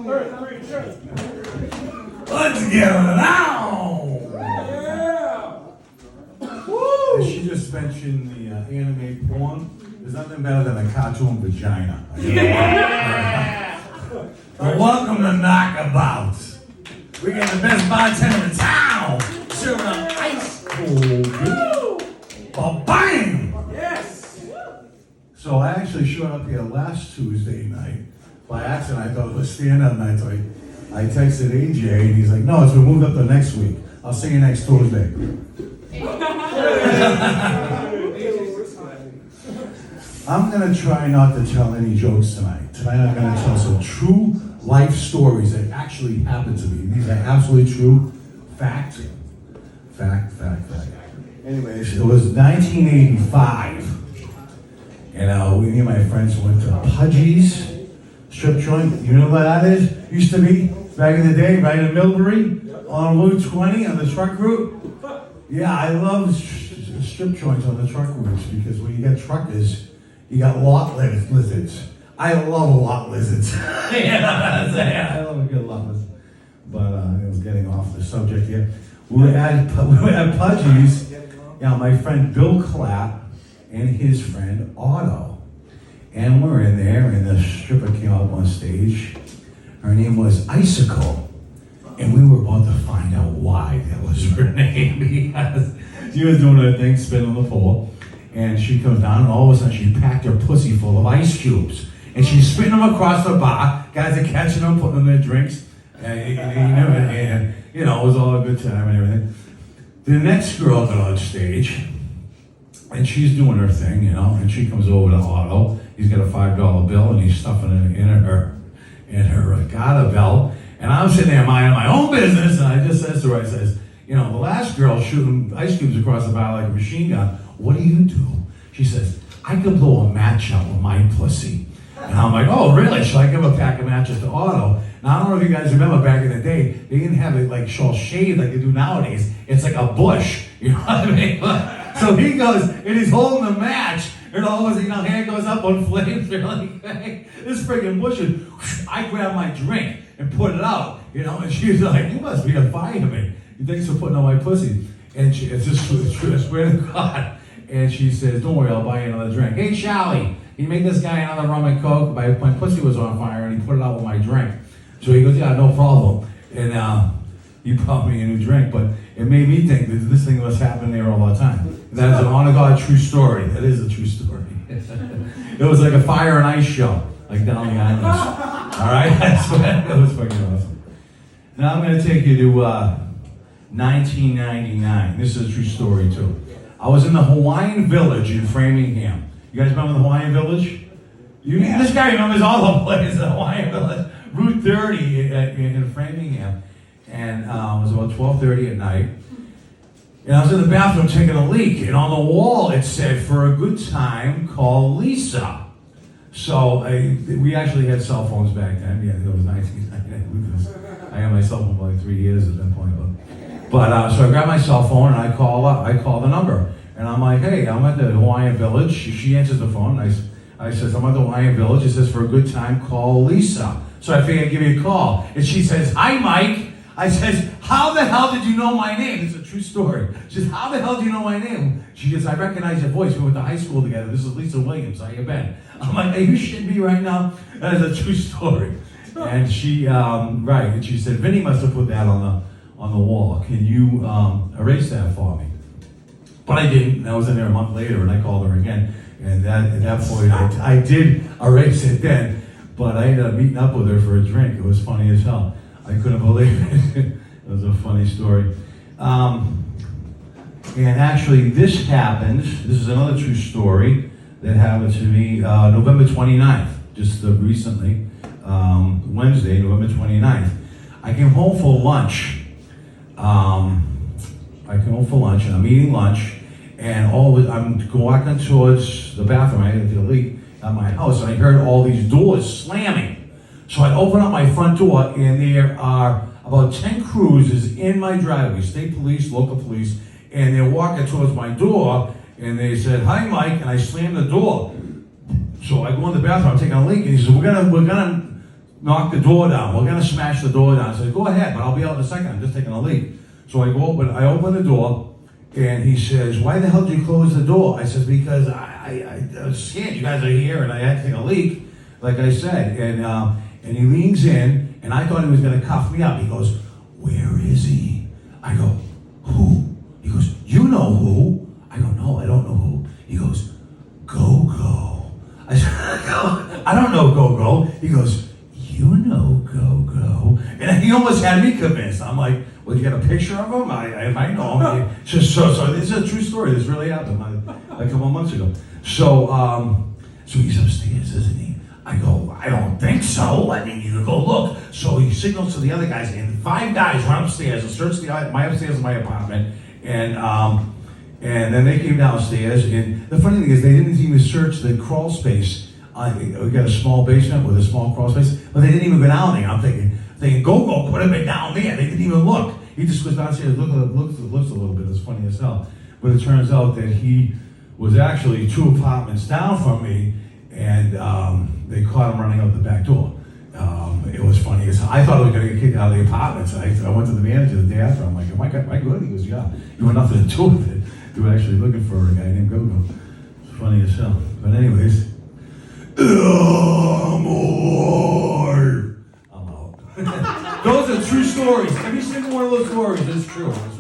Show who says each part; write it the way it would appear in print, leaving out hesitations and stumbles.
Speaker 1: Let's get it out! Woo! She just mentioned the anime porn. There's nothing better than a cartoon vagina. Yeah! Well, welcome to Naukabout. We got the best bartender in town. Serving up ice cold. Bang!
Speaker 2: Yes!
Speaker 1: So I actually showed up here last Tuesday night. By accident, I thought it was stand-up night. So I texted AJ, and he's like, no, it's been moved up to next week. I'll see you next Tuesday. I'm going to try not to tell any jokes tonight. Tonight I'm going to tell some true life stories that actually happened to me. These are absolutely true. Fact. Anyways, it was 1985. And me and my friends went to Pudgy's strip joint. You know what that is? Used to be, back in the day, right in Millbury, on Route 20 on the truck route. Yeah, I love strip joints on the truck routes because when you get truckers, you got lot lizards. I love lot lizards. I love a good lot lizard. But I was getting off the subject here. We were at Pudgy's. My friend Bill Clapp and his friend Otto. And we're in there, and the stripper came up on stage. Her name was Icicle. And we were about to find out why that was her name. Because she was doing her thing, spinning on the pole. And she comes down, and all of a sudden she packed her pussy full of ice cubes. And she's spitting them across the bar. Guys are catching them, putting them in their drinks. And it was all a good time and everything. The next girl got on stage, and she's doing her thing, and she comes over to Otto. He's got a $5 bill, and he's stuffing it in her garter belt. And I'm sitting there minding my own business, and I just says to her, I says, the last girl shooting ice cubes across the bar like a machine gun, what do you do? She says, I could blow a match out with my pussy. And I'm like, oh, really? So I give a pack of matches to Otto. Now, I don't know if you guys remember back in the day, they didn't have it like all shaved like they do nowadays. It's like a bush, you know what I mean? So he goes, and he's holding the match, and all of a sudden, hand goes up on flames. They're like, hey, this friggin' bush is, I grab my drink and put it out, and she's like, you must be a fireman. Thanks for putting on my pussy. And it's just true, I swear to God. And she says, don't worry, I'll buy you another drink. Hey, Charlie, he made this guy another rum and coke. My pussy was on fire, and he put it out with my drink. So he goes, yeah, no problem. And he brought me a new drink, but it made me think that this thing was happening there all the time. That's an honest-to-God true story. That is a true story. It was like a fire and ice show, like down the islands. All right? That was fucking awesome. Now I'm going to take you to 1999. This is a true story, too. I was in the Hawaiian Village in Framingham. You guys remember the Hawaiian Village? This guy remembers all the places, the Hawaiian Village. Route 30 in Framingham. And it was about 12:30 at night. And I was in the bathroom taking a leak. And on the wall it said, for a good time, call Lisa. So we actually had cell phones back then. Yeah, it was 1999. I had my cell phone for like 3 years at that point. But so I grabbed my cell phone and I call the number. And I'm like, hey, I'm at the Hawaiian Village. She answers the phone. I says, I'm at the Hawaiian Village. It says, for a good time, call Lisa. So I figured I'd give you a call. And she says, hi, Mike. I says, how the hell did you know my name? It's a true story. She says, how the hell do you know my name? She says, I recognize your voice. We went to high school together. This is Lisa Williams. How you been? I'm like, are you shitting me right now? That is a true story. And she, right. And she said, Vinny must have put that on the wall. Can you erase that for me? But I didn't. And I was in there a month later, and I called her again. And at that point, I did erase it then. But I ended up meeting up with her for a drink. It was funny as hell. I couldn't believe it. It was a funny story. And actually, this happened. This is another true story that happened to me November 29th, just recently, Wednesday, November 29th. I came home for lunch. And I'm eating lunch, and I'm walking towards the bathroom. I had to leak at my house, and I heard all these doors slamming. So I open up my front door, and there are about 10 cruisers in my driveway, state police, local police, and they're walking towards my door, and they said, hi, Mike, and I slammed the door. So I go in the bathroom, I'm taking a leak, and he says, we're gonna knock the door down. We're gonna smash the door down. I said, go ahead, but I'll be out in a second. I'm just taking a leak. So I open the door, and he says, why the hell did you close the door? I says, because I was scared. You guys are here, and I had to take a leak, like I said. And he leans in, and I thought he was gonna cuff me up. He goes, where is he? I go, who? He goes, you know who? I go, no, I don't know who. He goes, Go-Go. I said, I don't know Go-Go. He goes, you know Go-Go. And he almost had me convinced. I'm like, well, you got a picture of him? I might know him. So this is a true story. This really happened a couple months ago. So he's upstairs, isn't he? I go, I don't think so. I mean, you go look. So he signals to the other guys, and 5 guys run upstairs and search my upstairs of my apartment. And then they came downstairs, and the funny thing is they didn't even search the crawl space. We got a small basement with a small crawl space, but they didn't even go down there. I'm thinking, Go-Go could have been down there. They didn't even look. He just goes downstairs, looks a little bit. It's funny as hell. But it turns out that he was actually 2 apartments down from me, and they caught him running out the back door. It was funny as hell. I thought I was going to get kicked out of the apartment. So I went to the manager the day after. I'm like, am I good? He goes, yeah. You had nothing to do with it. They were actually looking for a guy named Go-Go. It's funny as hell. But anyways, I'm alive. I'm out. Those are true stories. Every single one of those stories is true. It's